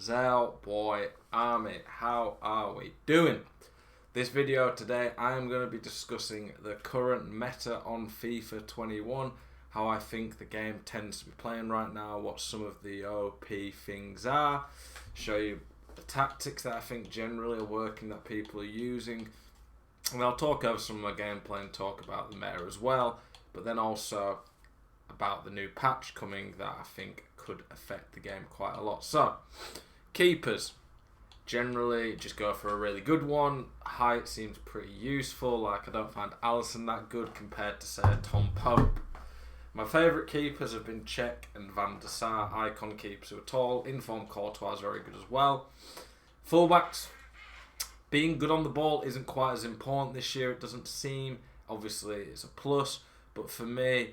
Zell Boy Army, how are we doing? This video today I am going to be discussing the current meta on FIFA 21, how I think the game tends to be playing right now, what some of the OP things are, show you the tactics that I think generally are working that people are using, and I'll talk over some of my gameplay and talk about the meta as well, but then also about the new patch coming that I think could affect the game quite a lot. So, keepers. Generally, just go for a really good one. Height seems pretty useful. Like, I don't find Alisson that good compared to, say, Tom Pope. My favourite keepers have been Cech and Van der Sar, icon keepers who are tall. Informed Courtois is very good as well. Fullbacks. Being good on the ball isn't quite as important this year, it doesn't seem. Obviously, it's a plus. But for me,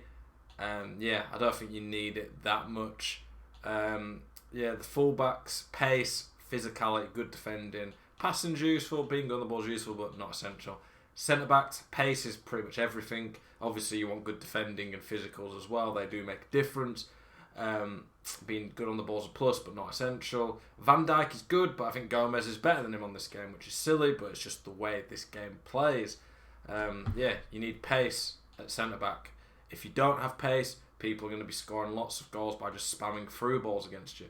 I don't think you need it that much. The fullbacks, pace, physicality, good defending. Passing's useful, being good on the ball is useful, but not essential. Centre-backs, pace is pretty much everything. Obviously, you want good defending and physicals as well. They do make a difference. Being good on the ball is a plus, but not essential. Van Dijk is good, but I think Gomez is better than him on this game, which is silly, but it's just the way this game plays. You need pace at centre-back. If you don't have pace, people are going to be scoring lots of goals by just spamming through balls against you.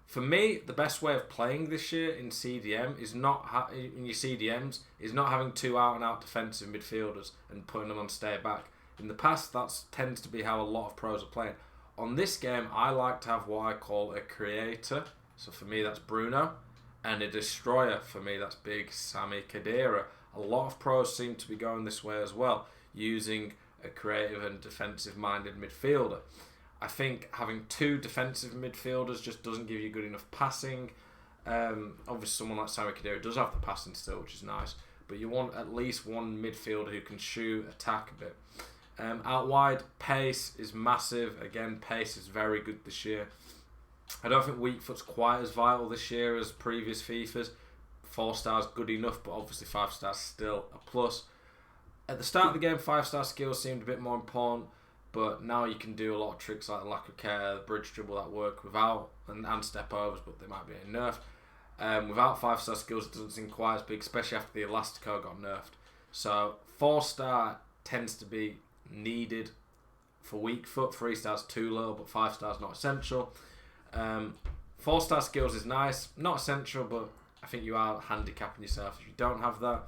For me, the best way of playing this year in CDM is not in your CDMs is not having two out-and-out defensive midfielders and putting them on stay back. In the past, that tends to be how a lot of pros are playing. On this game, I like to have what I call a creator. So for me, that's Bruno, and a destroyer. For me, that's big Sami Khedira. A lot of pros seem to be going this way as well, using a creative and defensive-minded midfielder. I think having two defensive midfielders just doesn't give you good enough passing. Obviously, someone like Sami Khedira does have the passing still, which is nice, but you want at least one midfielder who can shoot, attack a bit. Out wide, pace is massive. Again, pace is very good this year. I don't think weak foot's quite as vital this year as previous FIFAs. 4 stars good enough, but obviously 5 stars still a plus. At the start of the game, 5-star skills seemed a bit more important, but now you can do a lot of tricks like the lack of care, the bridge dribble that work without, and stepovers, but they might be nerfed. Without 5-star skills, it doesn't seem quite as big, especially after the Elastico got nerfed. So 4-star tends to be needed for weak foot. 3 stars too low, but 5 stars not essential. 4-star skills is nice, not essential, but I think you are handicapping yourself if you don't have that.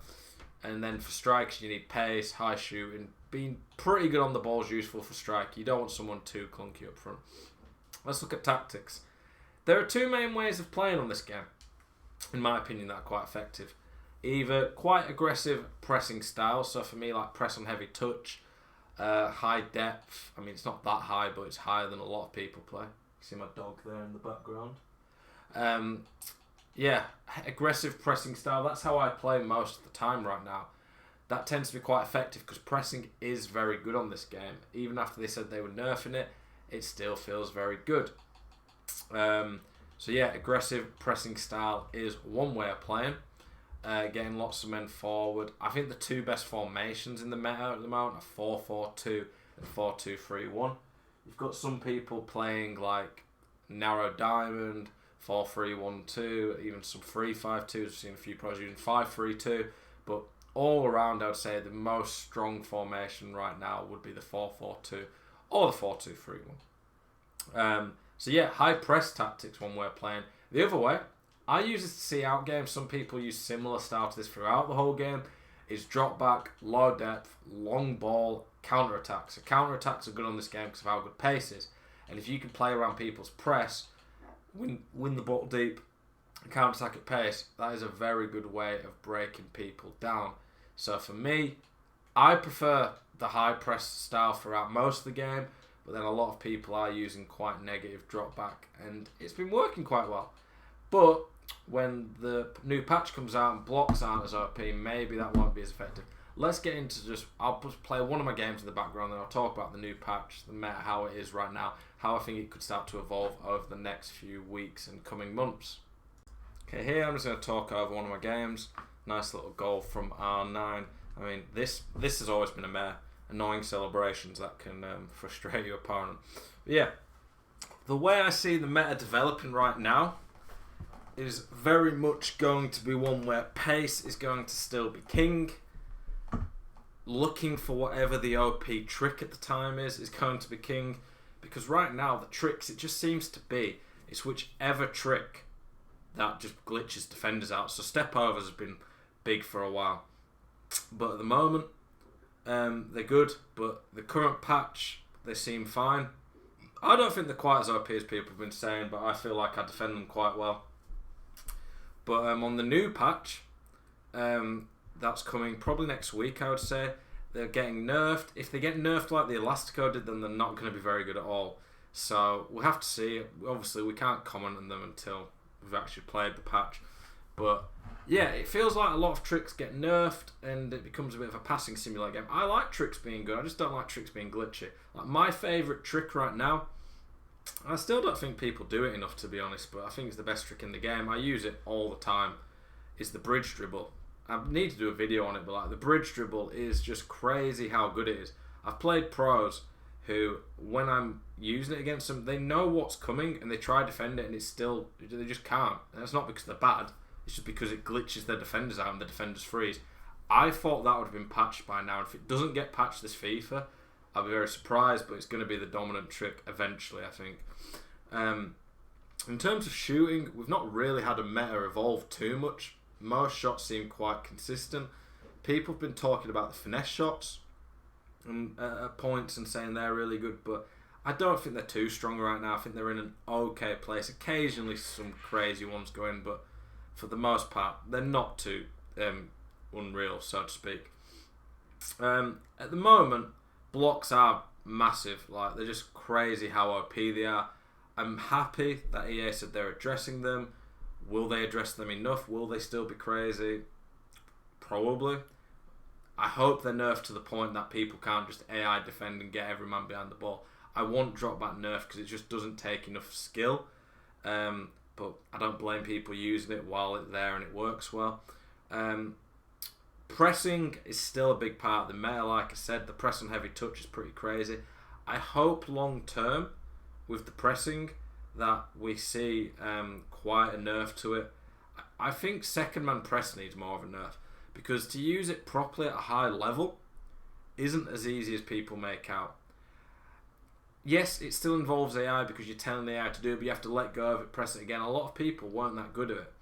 And then for strikes, you need pace, high shooting. Being pretty good on the ball is useful for strike. You don't want someone too clunky up front. Let's look at tactics. There are 2 main ways of playing on this game, in my opinion, that are quite effective. Either quite aggressive pressing style, so for me, like press on heavy touch, high depth. I mean, it's not that high, but it's higher than a lot of people play. See my dog there in the background. Aggressive pressing style. That's how I play most of the time right now. That tends to be quite effective because pressing is very good on this game. Even after they said they were nerfing it, it still feels very good. Aggressive pressing style is one way of playing. Getting lots of men forward. I think the 2 best formations in the meta at the moment are 4-4-2 and 4-2-3-1. You've got some people playing like narrow diamond, 4-3-1-2, even some 3-5-2s. We've seen a few pros using 5-3-2, but all around, I would say the most strong formation right now would be the 4-4-2 or the 4-2-3-1. High press tactics, one way of playing. The other way, I use this to see out games. Some people use similar style to this throughout the whole game. Is drop back, low depth, long ball, counter attacks. So counter attacks are good on this game because of how good pace is. And if you can play around people's press, win the ball deep, counter attack at pace, that is a very good way of breaking people down. So for me, I prefer the high press style throughout most of the game, but then a lot of people are using quite negative drop back, and it's been working quite well. But when the new patch comes out and blocks aren't as OP, maybe that won't be as effective. Let's get into I'll just play one of my games in the background, and I'll talk about the new patch, the meta, how it is right now, how I think it could start to evolve over the next few weeks and coming months. Okay, here I'm just going to talk over one of my games. Nice little goal from R9. I mean, this has always been a meta. Annoying celebrations that can frustrate your opponent. But yeah, the way I see the meta developing right now is very much going to be one where pace is going to still be king. Looking for whatever the OP trick at the time is going to be king. Because right now, the tricks, it just seems to be, it's whichever trick that just glitches defenders out. So Stepovers has been big for a while. But at the moment, they're good. But the current patch, they seem fine. I don't think they're quite as OP as people have been saying, but I feel like I defend them quite well. But on the new patch, that's coming probably next week, I would say. They're getting nerfed. If they get nerfed like the Elastico did, then they're not going to be very good at all. So we'll have to see. Obviously, we can't comment on them until we've actually played the patch. But yeah, it feels like a lot of tricks get nerfed and it becomes a bit of a passing simulator game. I like tricks being good. I just don't like tricks being glitchy. Like my favourite trick right now, I still don't think people do it enough, to be honest, but I think it's the best trick in the game. I use it all the time. Is the bridge dribble. I need to do a video on it, but like the bridge dribble is just crazy how good it is. I've played pros who, when I'm using it against them, they know what's coming and they try to defend it and it's still, they just can't. And it's not because they're bad, it's just because it glitches their defenders out and the defenders freeze. I thought that would have been patched by now. If it doesn't get patched this FIFA, I'll be very surprised, but it's going to be the dominant trick eventually, I think. In terms of shooting, we've not really had a meta evolve too much. Most shots seem quite consistent. People have been talking about the finesse shots at points and saying they're really good, but I don't think they're too strong right now. I think they're in an okay place. Occasionally some crazy ones go in, but for the most part, they're not too unreal, so to speak. At the moment, blocks are massive. Like, they're just crazy how OP they are. I'm happy that EA said they're addressing them. Will they address them enough? Will they still be crazy? Probably. I hope they're nerfed to the point that people can't just AI defend and get every man behind the ball. I want drop back nerf because it just doesn't take enough skill. But I don't blame people using it while it's there and it works well. Pressing is still a big part of the meta. Like I said, the press on heavy touch is pretty crazy. I hope long term with the pressing that we see quite a nerf to it. I think second man press needs more of a nerf because to use it properly at a high level isn't as easy as people make out. Yes, it still involves AI because you're telling the AI to do it, but you have to let go of it, press it again. A lot of people weren't that good at it.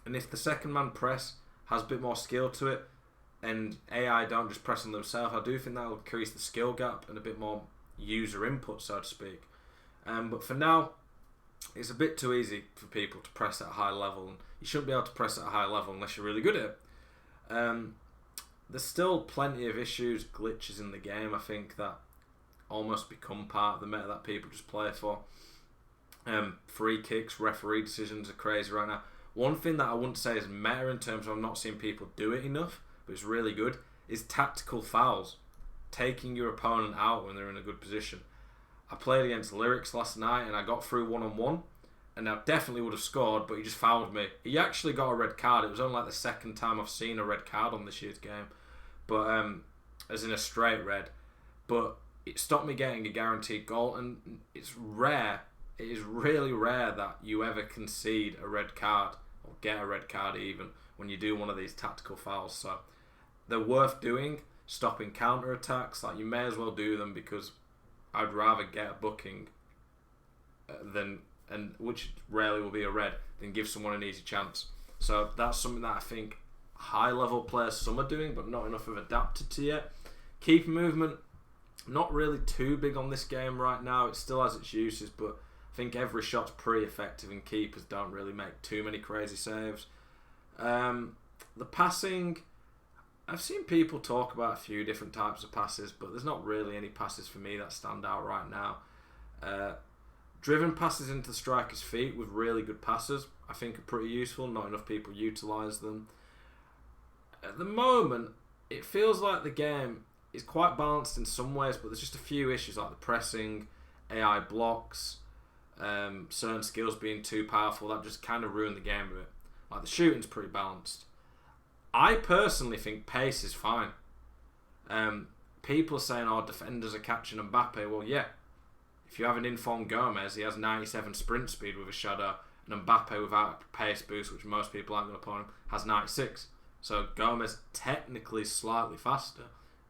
And if the second man press has a bit more skill to it and AI don't just press on themselves, I do think that will increase the skill gap and a bit more user input, so to speak. But for now, it's a bit too easy for people to press at a high level, and you shouldn't be able to press at a high level unless you're really good at it. There's still plenty of issues, glitches in the game, I think, that almost become part of the meta that people just play for. Free kicks, referee decisions are crazy right now. One thing that I wouldn't say is meta in terms of I'm not seeing people do it enough, but it's really good, is tactical fouls. Taking your opponent out when they're in a good position. I played against Lyrics last night and I got through one-on-one and I definitely would have scored, but he just fouled me. He actually got a red card. It was only like the second time I've seen a red card on this year's game, but as in a straight red. But it stopped me getting a guaranteed goal, and it's rare. It is really rare that you ever concede a red card or get a red card even when you do one of these tactical fouls. So they're worth doing. Stopping counter attacks, like you may as well do them because I'd rather get a booking than, and which rarely will be a red, than give someone an easy chance. So that's something that I think high level players some are doing, but not enough have adapted to yet. Keeper movement, not really too big on this game right now. It still has its uses, but I think every shot's pretty effective and keepers don't really make too many crazy saves. The passing, I've seen people talk about a few different types of passes, but there's not really any passes for me that stand out right now. Driven passes into the striker's feet with really good passes, I think are pretty useful. Not enough people utilise them. At the moment, it feels like the game is quite balanced in some ways, but there's just a few issues like the pressing, AI blocks, certain skills being too powerful that just kind of ruin the game a bit. Like the shooting's pretty balanced. I personally think pace is fine. People are saying, oh, defenders are catching Mbappe. Well, yeah. If you have an informed Gomez, he has 97 sprint speed with a shadow, and Mbappe without a pace boost, which most people aren't going to put on him, has 96. So Gomez technically slightly faster,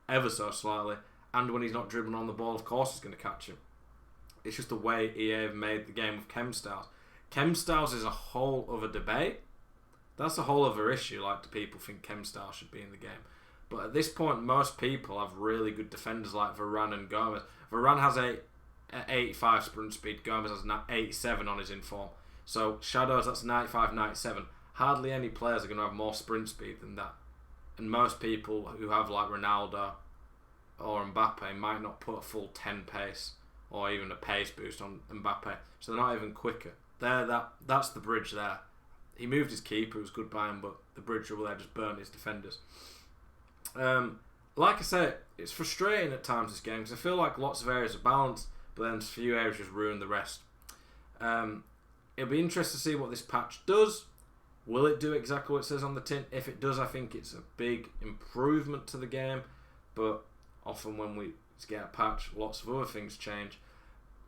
ever so slightly, and when he's not dribbling on the ball, of course he's going to catch him. It's just the way EA have made the game with chem styles. Chem styles is a whole other debate. That's a whole other issue. Like, do people think chem styles should be in the game? But at this point, most people have really good defenders like Varane and Gomez. Varane has 85 sprint speed. Gomez has 87 on his inform. So Shadows, that's 95, 97. Hardly any players are going to have more sprint speed than that. And most people who have like Ronaldo or Mbappe might not put a full 10 pace or even a pace boost on Mbappe. So they're not even quicker. That's the bridge there. He moved his keeper, it was good by him, but the bridge over there just burnt his defenders. Like I say, it's frustrating at times this game because I feel like lots of areas are balanced, but then a few areas just ruin the rest. It'll be interesting to see what this patch does. Will it do exactly what it says on the tin? If it does, I think it's a big improvement to the game, but often when we get a patch, lots of other things change.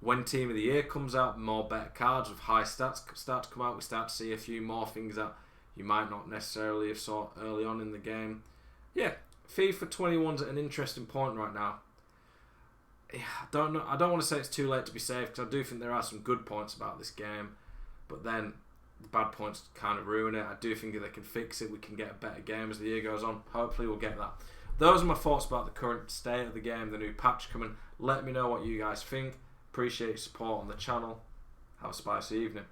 When Team of the Year comes out, more better cards with high stats start to come out. We start to see a few more things that you might not necessarily have saw early on in the game. Yeah, FIFA 21's at an interesting point right now. I don't know. I don't want to say it's too late to be safe because I do think there are some good points about this game, but then the bad points kind of ruin it. I do think if they can fix it, we can get a better game as the year goes on. Hopefully we'll get that. Those are my thoughts about the current state of the game, the new patch coming. Let me know what you guys think. Appreciate your support on the channel. Have a spicy evening.